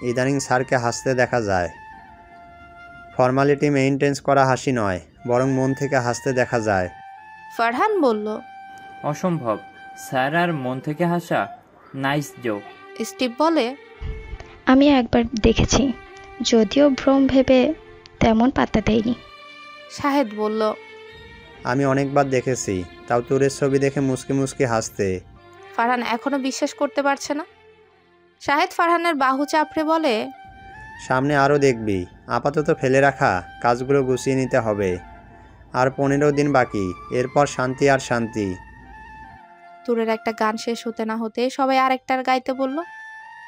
ইদানিং স্যারকে হাসতে দেখা যায়। ফর্মালিটি মেইনটেন করা হাসি নয়, বরং মন থেকে হাসতে দেখা যায়। ফারহান বলল, অসম্ভব, স্যার আর মন থেকে হাসা? Nice joke. স্টিভ বলে, আমি একবার দেখেছি, যদিও ভ্রম ভেবে তেমন পাত্তা দেয়নি। শাহেদ বলল, আমি অনেকবার দেখেছি, তাও তোরের ছবি দেখে মুচকি মুচকি হাসতে। ফারহান এখনো বিশ্বাস করতে পারছে না। শাহেদ ফারহানের বাহু চাপড়ে বলে, সামনে আরও দেখবি। আপাতত ফেলে রাখা কাজগুলো গুছিয়ে নিতে হবে। আর 15 দিন বাকি, এরপর শান্তি আর শান্তি। তুরের একটা গান শেষ হতে না হতে সবাই আরেকটার গাইতে বলল।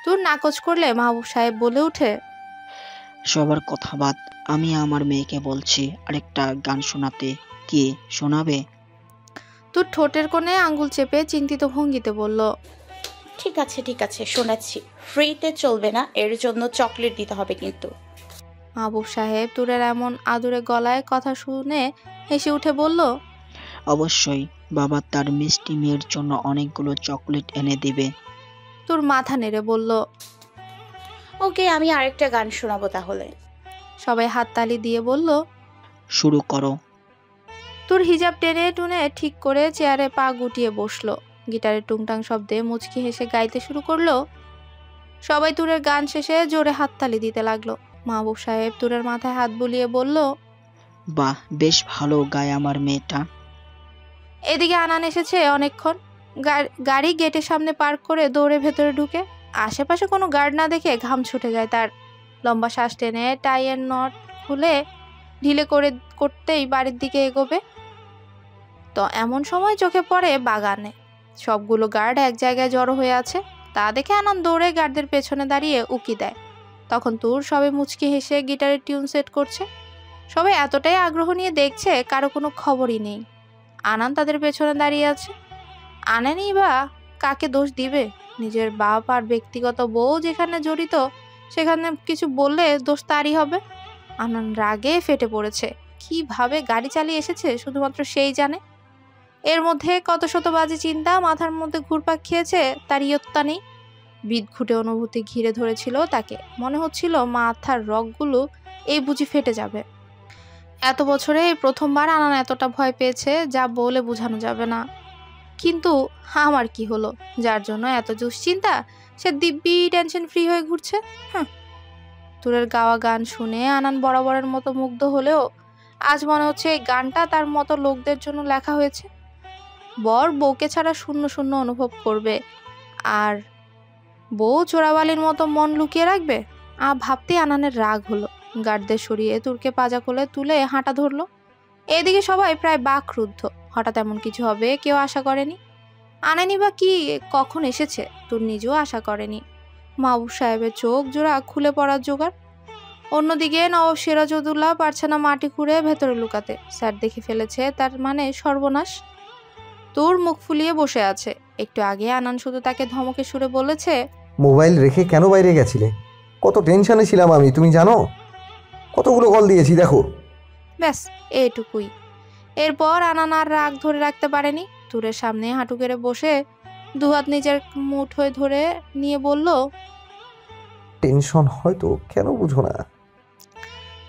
তুর নাকচ করলে মাহবুব সাহেব বলে উঠে, সবার কথা বাদ, আমি আমার মেয়েকে বলছি আরেকটা গান শোনাতে। কে শোনাবে? তুর ঠোঁটের কোণে আঙ্গুল চেপে চিন্তিত ভঙ্গিতে বলল, ঠিক আছে শোনাচ্ছি। ফ্রিতে চলবে না, এর জন্য চকলেট দিতে হবে কিন্তু। মাহবুব সাহেব তুরের এমন আদুরে গলায় কথা শুনে হেসে উঠে বলল, অবশ্যই, বাবা তার মিষ্টি মেয়ের জন্য অনেকগুলো চকলেট এনে দিবে। তুর মাথা নেড়ে বলল, ওকে, আমি আরেকটা গান শোনাবো তাহলে। সবাই হাততালি দিয়ে বলল, শুরু করো। তুর হিজাব টেনে টুনে ঠিক করে চেয়ারে পা গুটিয়ে বসলো। গিটারের টুংটাং শব্দে মুচকি হেসে গাইতে শুরু করলো। সবাই তুরের গান শেষে জোরে হাততালি দিতে লাগলো। মাহবুব সাহেব তুরের মাথায় হাত বুলিয়ে বলল, বাহ, বেশ ভালো গায় আমার মেয়েটা। এদিকে আনান এসেছে অনেকক্ষণ। গাড়ি গেটের সামনে পার্ক করে দৌড়ে ভেতরে ঢুকে। আশেপাশে কোনো গার্ড না দেখে ঘাম ছুটে যায় তার। লম্বা শ্বাস টেনে টাইয়ের নট খুলে ঢিলে করতেই বাড়ির দিকে এগোবে। তো এমন সময় চোখে পড়ে বাগানে সবগুলো গার্ড এক জায়গায় জড়ো হয়ে আছে। তা দেখে আনান দৌড়ে গার্ডদের পেছনে দাঁড়িয়ে উকি দেয়। তখন তুর সবে মুচকি হেসে গিটারের টিউন সেট করছে। সবাই এতটাই আগ্রহ নিয়ে দেখছে, কারো কোনো খবরই নেই। আনান তাদের পেছনে দাঁড়িয়ে আছে। আনানি বা কাকে দোষ দিবে? নিজের বাপ আর ব্যক্তিগত বউ যেখানে জড়িত, সেখানে কিছু বললে দোষ তারই হবে। আনান রাগে ফেটে পড়েছে। কিভাবে গাড়ি চালিয়ে এসেছে শুধুমাত্র সেই জানে। এর মধ্যে কত শত বাজে চিন্তা মাথার মধ্যে ঘুরপাক খেয়েছে, তার ইয়ত্তা নেই। বিদঘুটে অনুভূতি ঘিরে ধরেছিল তাকে। মনে হচ্ছিল মাথার রগগুলো এই বুঝি ফেটে যাবে। এত বছরে এই প্রথমবার আনান এতটা ভয় পেয়েছে, যা বলে বোঝানো যাবে না। কিন্তু আমার কি হলো, যার জন্য এত দুশ্চিন্তা? সে দিব্যি টেনশন ফ্রি হয়ে ঘুরছে। তুরের গাওয়া গান শুনে আনান বরাবরের মতো মুগ্ধ হলেও আজ মনে হচ্ছে এই গানটা তার মতো লোকদের জন্য লেখা হয়েছে। বর বউকে ছাড়া শূন্য শূন্য অনুভব করবে, আর বউ চোরাবালির মতো মন লুকিয়ে রাখবে। ভাবতেই আনানের রাগ হলো। গার্ডদের সরিয়ে তুরকে পাজা কোলে তুলে হাঁটা ধরলো। এদিকে সবাই প্রায় বাকরুদ্ধ। হঠাৎ এমন কিছু হবে কেউ আশা করেনি। আনেনি বা কি কখন এসেছে তুর নিজেও আশা করেনি। মাহবুব সাহেবের চোখ জোড়া খুলে পড়ার জোগাড়। অন্যদিকে নবাব সিরাজউদ্দৌলা পারছে না মাটি খুঁড়ে ভেতরে লুকাতে। স্যার দেখে ফেলেছে, তার মানে সর্বনাশ। তোর মুখ ফুলিয়ে বসে আছে। একটু আগে আনান শুধু তাকে ধমকে সুরে বলেছে, মোবাইল রেখে কেন বাইরে গেছিলে? কত টেনশনে ছিলাম আমি, তুমি জানো? কতগুলো কল দিয়েছি দেখো। ব্যাস এইটুকুই। এরপর আনান আর রাগ ধরে রাখতে পারেনি। তুরের সামনে হাঁটু কেড়ে বসে দুহাত নিজের মুঠোয় ধরে নিয়ে বলল, টেনশন হয়তো, কেন বুঝো না?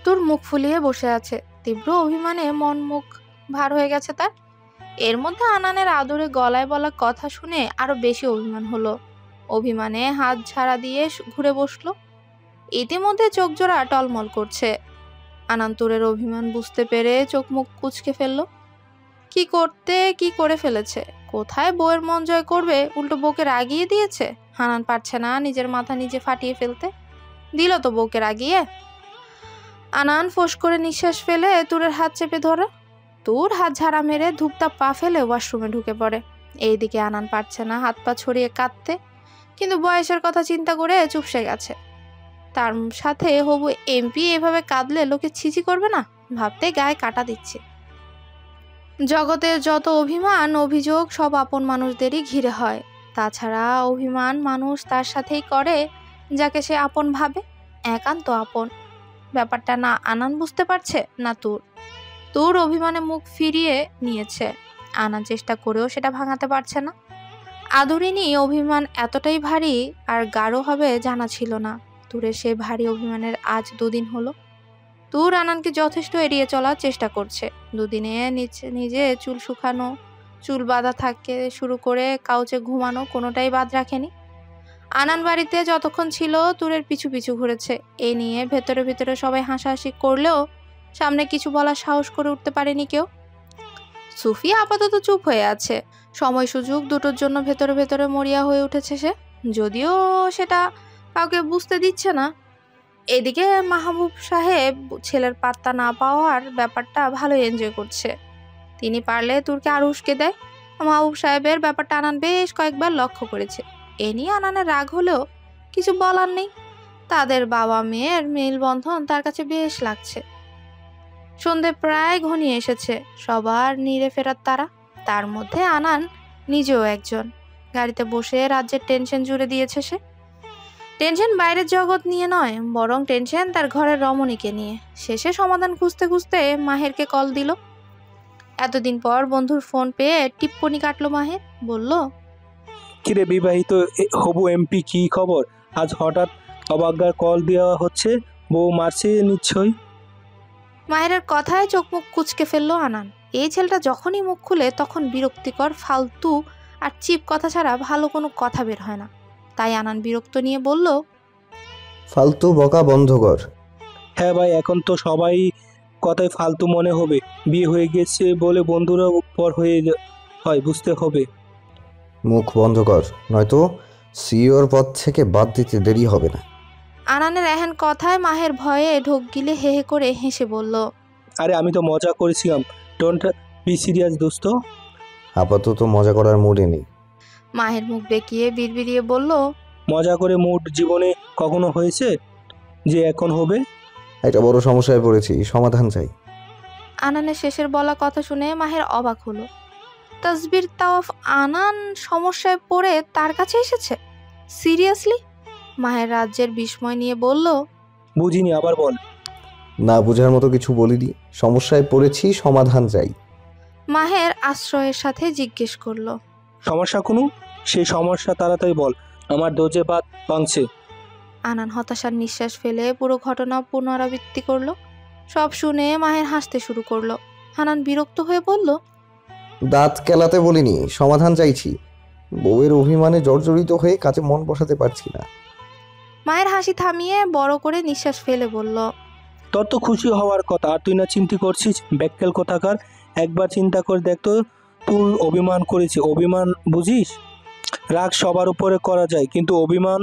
তোর মুখ ফুলিয়ে বসে আছে। তীব্র অভিমানে মন মুখ ভার হয়ে গেছে তার। এর মধ্যে আনানের আদরে গলায় বলা কথা শুনে আরো বেশি অভিমান হলো। অভিমানে হাত ঝাড়া দিয়ে ঘুরে বসলো। ইতিমধ্যে চোখ জোড়া টলমল করছে। আনান তুরের অভিমান বুঝতে পেরে চোখ মুখ কুঁচকে ফেললো। কি করে ফেলেছে? কোথায় বউয়ের মন জয় করবে, উল্টো বউকে রাগিয়ে দিয়েছে। আনান পারছে না নিজের মাথা নিজে ফাটিয়ে ফেলতে। দিল তো বউকে রাগিয়ে। আনান ফোঁস করে নিঃশ্বাস ফেলে তুরের হাত চেপে ধরে। তুর হাত ঝাড়া মেরে ধূপতাপ পা ফেলে ওয়াশরুমে ঢুকে পড়ে। এইদিকে আনান পারছে না হাত পা ছড়িয়ে কাঁদতে, কিন্তু বয়সের কথা চিন্তা করে চুপসে গেছে। তার সাথে হবু এমপি এভাবে কাঁদলে লোকে ছিছি করবে না? ভাবতে গায়ে কাটা দিচ্ছে। জগতের যত অভিমান অভিযোগ সব আপন মানুষদেরই ঘিরে হয়। তাছাড়া অভিমান মানুষ তার সাথেই করে যাকে সে আপন ভাবে, একান্ত আপন। ব্যাপারটা না আনান বুঝতে পারছে না তুর অভিমানে মুখ ফিরিয়ে নিয়েছে। আনার চেষ্টা করেও সেটা ভাঙাতে পারছে না। আদরিনী অভিমান এতটাই ভারী আর গাঢ় হবে জানা ছিল না। তুরের সেই ভারী অভিমানের আজ 2 দিন হলো। তুর আনানকে যথেষ্ট এড়িয়ে চলার চেষ্টা করছে। 2 দিনে নিজে চুল শুকানো, চুল বাঁধা থাকে শুরু করে কাউচে ঘুমানো কোনোটাই বাদ রাখেনি। আনান বাড়িতে যতক্ষণ ছিল তুরের পিছু পিছু ঘুরেছে। এই নিয়ে ভেতরে ভেতরে সবাই হাসাহাসি করলেও সামনে কিছু বলার সাহস করে উঠতে পারেনি কেউ। সুফিয়া আপাতত চুপ হয়ে আছে। সময় সুযোগ দুটোর জন্য ভেতরে ভেতরে মরিয়া হয়ে উঠেছে সে, যদিও সেটা কাউকে বুঝতে দিচ্ছে না। এদিকে মাহবুব সাহেব ছেলের পাত্তা না পাওয়ার ব্যাপারটা ভালোই এনজয় করছে। তিনি পারলে তুরকে আরো উস্কে দেয়। মাহবুব সাহেবের ব্যাপারটা আনান বেশ কয়েকবার লক্ষ্য করেছে। এ নিয়ে আনানের রাগ হলেও কিছু বলার নেই। তাদের বাবা মেয়ের মেলবন্ধন তার কাছে বেশ লাগছে। সন্ধে প্রায় ঘনিয়ে এসেছে, সবার নিরে ফেরার তারা। তার মধ্যে আনান নিজেও একজন। গাড়িতে বসে রাজ্যের টেনশন জুড়ে দিয়েছে সে। টেনশন বাইরের জগৎ নিয়ে নয়, বরং টেনশন তার ঘরের রমণীকে নিয়ে। শেষে সমাধান খুঁজতে খুঁজতে মাহেরকে কল দিল। এতদিন পর বন্ধুর ফোন পেয়ে টিপ্পনি কাটলো মাহের। বলল, কিরে বিবাহিত হবু এমপি, কি খবর? আজ হঠাৎ অবাজ্ঞার কল দেওয়া হচ্ছে, বউ মারছে নিশ্চয়ই। মাহেরের কথায় চোখ মুখ কুচকে ফেললো আনান। এই ছেলেটা যখনই মুখ খুলে তখন বিরক্তিকর, ফালতু আর চিপ কথা ছাড়া ভালো কোনো কথা বের হয় না। তাই আনান বিরক্ত নিয়ে বলল, ফালতু বকা বন্ধ কর। হ্যাঁ ভাই, এখন তো সবাই কথাই ফালতু মনে হবে। বিয়ে হয়ে গেছে বলে বন্ধুরা পর হয়, বুঝতে হবে। মুখ বন্ধ কর, নয়তো সিওর পদ থেকে বাদ দিতে দেরি হবে না। আনানের এহেন কথায় মাহের ভয়ে ঢোক গিলে হে হে করে হেসে বলল, আরে আমি তো মজা করেছিলাম, ডোন্ট বি সিরিয়াস দোস্ত। আপাতত মজা করার মুডে নেই। মাহের মুখ বেঁকিয়ে বিড়বিড়িয়ে বলল, মজা করে মুড জীবনে কখনো হয়েছে যে এখন হবে? একটা বড় সমস্যায় পড়েছি, সমাধান চাই। আনানের শেষের বলা কথা শুনে মাহের অবাক হলো। তাসবির তাওয়াফ আনান সমস্যায় পড়ে তার কাছে এসেছে? সিরিয়াসলি? মাহের রাজ্যের বিস্ময় নিয়ে বলল, বুঝিনি, আবার বল। না বুঝার মতো কিছু বলিনি, সমস্যায় পড়েছি, সমাধান চাই। মাহের আশ্রয়ের সাথে জিজ্ঞেস করলো, সমস্যা কোনো? সেই সমস্যা তাড়াতাড়ি বল, আমার দোজে বাদ ভাঙছে। আনান হতাশার নিঃশ্বাস ফেলে পুরো ঘটনা পুনরাবৃত্তি করলো। সব শুনে মাহের হাসতে শুরু করলো। হানান বিরক্ত হয়ে বলল, দাঁত কেলাতে বলিনি, সমাধান চাইছি। বউয়ের অভিমানে জর্জরিত হয়ে কাজে মন বসাতে পারছি না। মায়ের হাসি থামিয়ে বড় করে নিঃশ্বাস ফেলে বলল, তোর তো খুশি হওয়ার কথা, আর তুই না চিন্তা করছিস? ব্যাককেল কোথাকার, একবার চিন্তা করে দেখ তো, তুই অভিমান করেছে। অভিমান বুঝিস? রাগ সবার উপরে করা যায়, কিন্তু অভিমান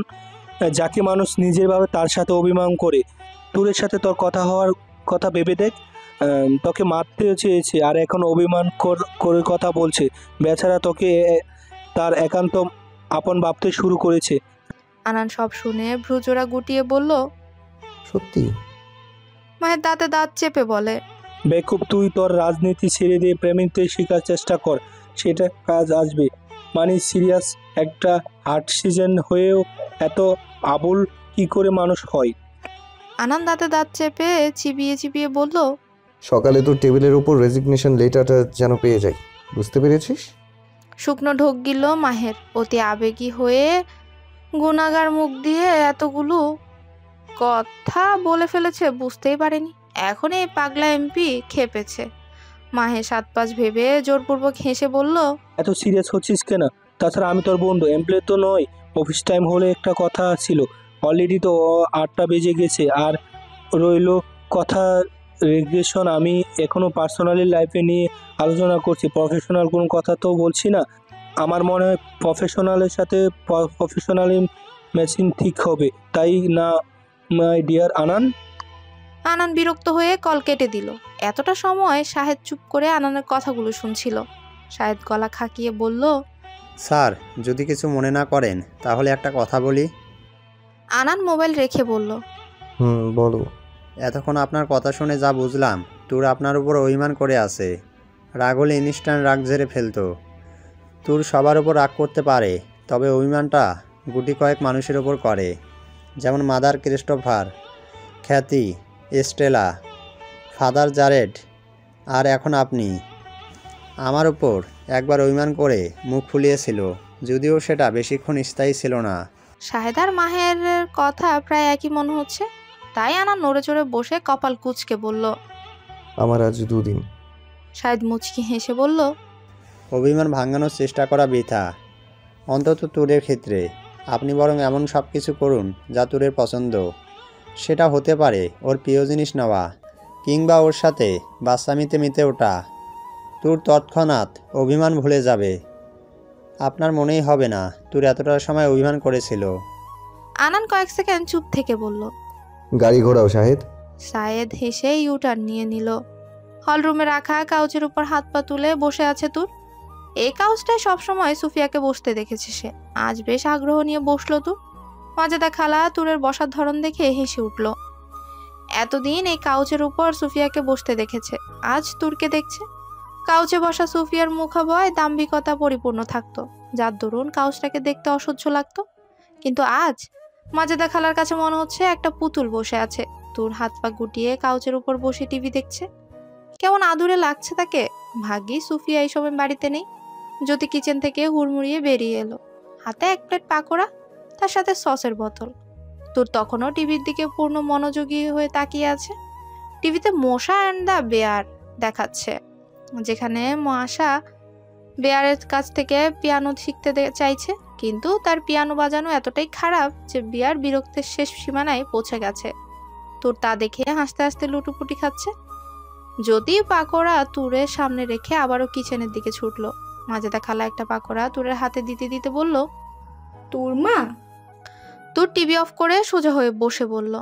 যাকে মানুষ নিজের ভাবে তার সাথে অভিমান করে। তোরের সাথে তোর কথা হওয়ার কথা ভেবে দেখ। তোকে মারতে চেয়েছে আর এখন অভিমান করে কথা বলছে। বেচারা তোকে তার একান্ত আপন ভাবতে শুরু করেছে। আনান সব শুনে ভ্রুজোড়া গুটিয়ে বলল, সত্যি? মায়ের দাঁতে দাঁত চেপে বলে, বেকুব, তুই তোর রাজনীতি ছেড়ে দিয়ে প্রেমিকতে শেখার চেষ্টা কর, সেটা কাজ আসবে। মানে সিরিয়াস, একটা হার্ট সিজন হয়েও এত আবুল কি করে মানুষ হয়? আনান দাঁতে দাঁত চেপে চিবিয়ে চিবিয়ে বলল, সকালে তোর টেবিলের উপর রেজিগনেশন লেটারটা যেন পেয়ে যাই, বুঝতে পেরেছিস? শুকনো ঢোক গিল মাহের। অতি আবেগী হয়ে গুনাগার মুখ দিয়ে এতগুলো কথা বলে ফেলেছে বুঝতেই পারেনি। এখন এই পাগলা এমপি খেপেছে। মাহে 7-5 ভেবে জোরপূর্বক হেসে বলল, এত সিরিয়াস হচ্ছিস কেন? তাছাড়া আমি তোর বন্ধু, এমপ্লয় তো নয়। অফিস টাইম হলে একটা কথা ছিল, অলরেডি তো 8টা বেজে গেছে। আর রইল কথা রেগ্রেশন। আমি এখনো পার্সোনালি লাইফে নিয়ে আলোচনা করছি, প্রফেশনাল কোনো কথা তো বলছি না। আমার মনে হয় প্রফেশনালের সাথে প্রফেশনালি ম্যাচিং ঠিক হবে, তাই না মাই ডিয়ার আনান? আনান বিরক্ত হয়ে কল কেটে দিল। এতটা সময় শাহেদ চুপ করে আনানের কথাগুলো শুনছিল। শাহেদ গলা খাকিয়ে বলল, স্যার, যদি কিছু মনে না করেন তাহলে একটা কথা বলি। আনান মোবাইল রেখে বলল, বলো। এতক্ষণ আপনার কথা শুনে যা বুঝলাম, তুর আপনার উপর অভিমান করে আছে। রাগ হলে ইনস্ট্যান্ট রাগ ঝেড়ে ফেলতো। তুর সবার উপর রাগ করতে পারে, তবে অভিমানটা গুটি কয়েক মানুষের ওপর করে, যেমন মাদার ক্রিস্টোফার, খ্যাতি, স্টেলা, ফাদার জারেড, আর এখন আপনি। আমার উপর একবার অভিমান করে মুখ ফুলিয়েছিল, যদিও সেটা বেশিক্ষণ স্থায়ী ছিল না। শাহেদ আর মাহের কথা প্রায় একই মনে হচ্ছে, তাই আনান নড়ে চড়ে বসে কপাল কুঁচকে বলল। আমার আজ দুদিন। শাহেদ মুচকি হেসে বলল, অভিমান ভাঙানোর চেষ্টা করা বৃথা, অন্তত তুরের ক্ষেত্রে। আপনি বরং এমন সব কিছু করুন যা তুরের পছন্দ। সেটা হতে পারে ওর প্রিয় জিনিস নেওয়া, কিংবা ওর সাথে বাচ্চামিতে মিতে ওঠা। তুর তৎক্ষণাৎ অভিমান ভুলে যাবে। আপনার মনেই হবে না তুর এতটা সময় অভিমান করেছিল। আনান কয়েক সেকেন্ড চুপ থেকে বলল। গাড়ি ঘোরাও শাহেদ। শাহেদ হেসে ইউটার্ন নিয়ে নিল। হলরুমে রাখা কাউচের উপর হাত পা তুলে বসে আছে তুর। এই কাউচটায় সবসময় সুফিয়াকে বসতে দেখেছে সে, আজ বেশ আগ্রহ নিয়ে বসলো তুর। মাজেদা খালা তুরের বসার ধরন দেখে হেসে উঠল। এতদিন এই কাউচের উপর সুফিয়াকে বসতে দেখেছে, আজ তুরকে দেখছে। কাউচে বসা সুফিয়ার মুখাবয় দাম্ভিকতা পরিপূর্ণ থাকতো, যার দরুন কাউচটাকে দেখতে অসহ্য লাগতো। কিন্তু আজ মাজেদা খালার কাছে মনে হচ্ছে একটা পুতুল বসে আছে। তুর হাত পা গুটিয়ে কাউচের উপর বসে টিভি দেখছে, কেমন আদুরে লাগছে তাকে। ভাগ্যি সুফিয়া এই সময় বাড়িতে নেই। জ্যোতি কিচেন থেকে হুড়মুড়িয়ে বেরিয়ে এলো, হাতে এক প্লেট পাকোড়া, তার সাথে সসের বোতল। তোর তখনও টিভির দিকে পূর্ণ মনোযোগী হয়ে তাকিয়ে আছে। টিভিতে মশা অ্যান্ড দ্য বেয়ার দেখাচ্ছে, যেখানে মশা বেয়ারের কাছ থেকে পিয়ানো শিখতে চাইছে, কিন্তু তার পিয়ানো বাজানো এতটাই খারাপ যে বিয়ার বিরক্তের শেষ সীমানায় পৌঁছে গেছে। তোর তা দেখে হাসতে হাসতে লুটুপুটি খাচ্ছে। যদি পাকোড়া তুরের সামনে রেখে আবারও কিচেনের দিকে ছুটলো। মাজেদা খালা একটা পাকোড়া তুরের হাতে দিতে দিতে বলল, তোর মা? তুর টিভি অফ করে সোজা হয়ে বসে বলল,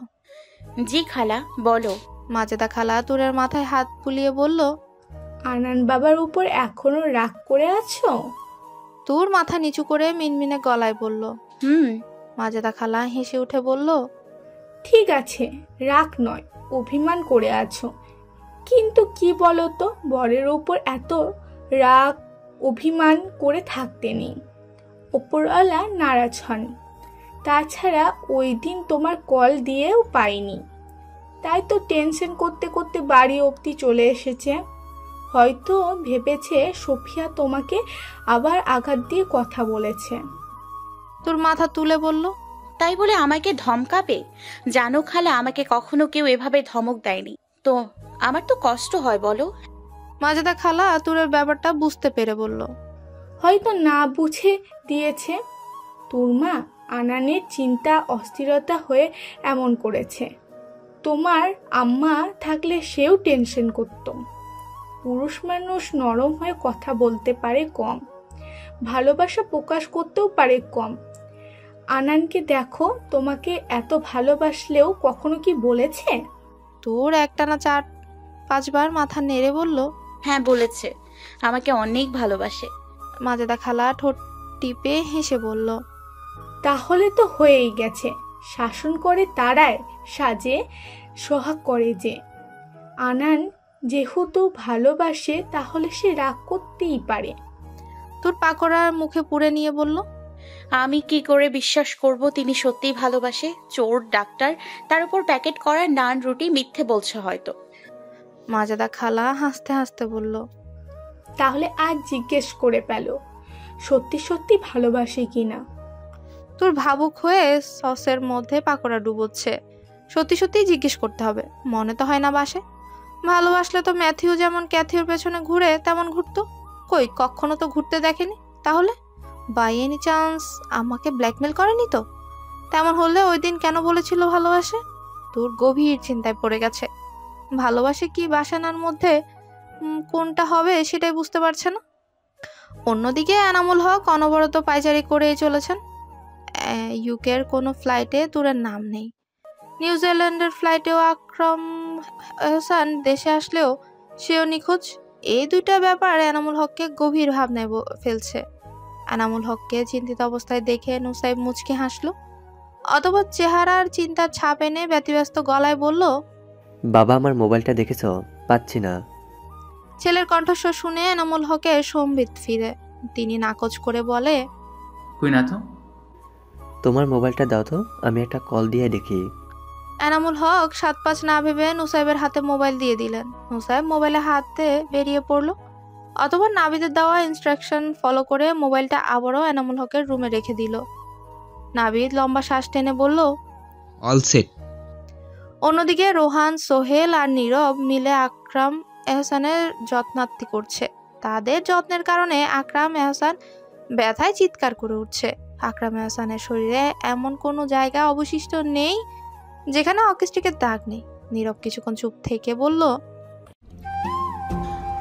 জি খালা, বলো। মাজেদা খালা তুরের মাথায় হাত বুলিয়ে বলল, আনান বাবার উপর এখনো রাগ করে আছো? তুর মাথা নিচু করে মিনমিনে গলায় বলল, মাজেদা খালা হেসে উঠে বলল, ঠিক আছে, রাগ নয়, অভিমান করে আছো। কিন্তু কি বলতো, বরের উপর এত রাগ অভিমান করে থাকতে নেই। ওপরওয়ালা নারাজ হন। তাছাড়া ওই দিন তোমার কল দিয়েও পাইনি, তাই তো টেনশন করতে করতে বাড়ি অবধি চলে এসেছে। হয়তো ভেবেছে সোফিয়া তোমাকে আবার আঘাত দিয়ে কথা বলেছে। তোর মাথা তুলে বলল, তাই বলে আমাকে ধমকাবে? জানো খালা, আমাকে কখনো কেউ এভাবে ধমক দেয়নি তো, আমার তো কষ্ট হয় বলো। মাজেদা খালা তুরের ব্যাপারটা বুঝতে পেরে বলল, হয়তো না বুঝে দিয়েছে। তোর মা আনানের চিন্তা অস্থিরতা হয়ে এমন করেছে। তোমার আম্মা থাকলে সেও টেনশন করত। পুরুষ মানুষ নরম হয়ে কথা বলতে পারে কম, ভালোবাসা প্রকাশ করতেও পারে কম। আনানকে দেখো, তোমাকে এত ভালোবাসলেও কখনো কি বলেছে? তোর একটানা 4-5 বার মাথা নেড়ে বলল, হ্যাঁ বলেছে, আমাকে অনেক ভালোবাসে। মাজেদা খালা ঠোঁট টিপে হেসে বলল, তাহলে তো হয়েই গেছে। শাসন করে তারায়, সাজে সোহাগ করে যে। আনান যেহেতু ভালোবাসে, তাহলে সে রাগ করতেই পারে। তোর পাকোড়ার মুখে পুড়ে নিয়ে বলল, আমি কি করে বিশ্বাস করব তিনি সত্যিই ভালোবাসে? চোর ডাক্তার, তার উপর প্যাকেট করা নান রুটি, মিথ্যে বলছে হয়তো। মাজেদা খালা হাসতে হাসতে বলল, তাহলে আজ জিজ্ঞেস করে পেল সত্যি সত্যি ভালোবাসে কিনা। তোর ভাবুক হয়ে সসের মধ্যে পাকোড়া ডুবোচ্ছে। সত্যি সত্যি জিজ্ঞেস করতে হবে, মনে তো হয় না বাসে। ভালোবাসলে তো ম্যাথিউ যেমন ক্যাথিওর পেছনে ঘুরে তেমন ঘুরতো, কই কখনো তো ঘুরতে দেখেনি। তাহলে বাই এনি চান্স আমাকে ব্ল্যাকমেল করেনি তো? তেমন হলে ওই দিন কেন বলেছিল ভালোবাসে? তোর গভীর চিন্তায় পড়ে গেছে। ভালোবাসে কি বাসানার মধ্যে কোনটা হবে সেটাই বুঝতে পারছে না। অন্যদিকে এনামুল হক অনবরত পায়চারি করেই চলেছেন। ইউকের কোনো ফ্লাইটে তুরের নাম নেই। নিউজিল্যান্ডের ফ্লাইটেও আকরাম হাসান দেশে আসলেও সেও নিখোঁজ। এই দুইটা ব্যাপার এনামুল হককে গভীর ভাবনায় ফেলছে। এনামুল হককে চিন্তিত অবস্থায় দেখে নুসাইব মুচকি হাসলো, অথবা চেহারার চিন্তার ছাপ এনে ব্যতিব্যস্ত গলায় বলল, বাবা, আমার মোবাইলটা দেখেছো? পাচ্ছি না। ছেলের কণ্ঠস্বর শুনে এনামুল হকের সম্বিত ফিরে। তিনি নাকচ করে বলে, কই না তো। তোমার মোবাইলটা দাও তো, আমি একটা কল দিয়ে দেখি। এনামুল হক 7-5 না ভেবে নুসাইবের হাতে মোবাইল দিয়ে দিলেন। নুসাইব মোবাইলে হাতে বেরিয়ে পড়লো, অথবা নাবিদের দেওয়া ইনস্ট্রাকশন ফলো করে মোবাইলটা আবারও এনামুল হকের রুমে রেখে দিল। নাবিদ লম্বা শ্বাস টেনে বলল, অল সেট। অন্যদিকে রোহান, সোহেল আর নীরব মিলে আকরাম এহসানের যত্নার্থী করছে। তাদের যত্নের কারণে আকরাম এহসান ব্যথায় চিৎকার করে উঠছে। আকরাম এহসানের শরীরে এমন কোনো জায়গা অবশিষ্ট নেই যেখানে অকিস্টিকের দাগ নেই। নীরব কিছুক্ষণ চুপ থেকে বলল,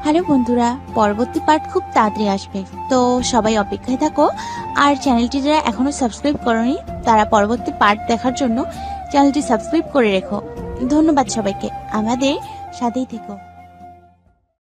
হ্যালো বন্ধুরা, পরবর্তী পার্ট খুব তাড়াতাড়ি আসবে, তো সবাই অপেক্ষায় থাকো। আর চ্যানেলটি যারা এখনো সাবস্ক্রাইব করোনি তারা পরবর্তী পার্ট দেখার জন্য চ্যানেলটি সাবস্ক্রাইব করে রেখো। ধন্যবাদ সবাইকে, আমাদের সাথেই থেকো।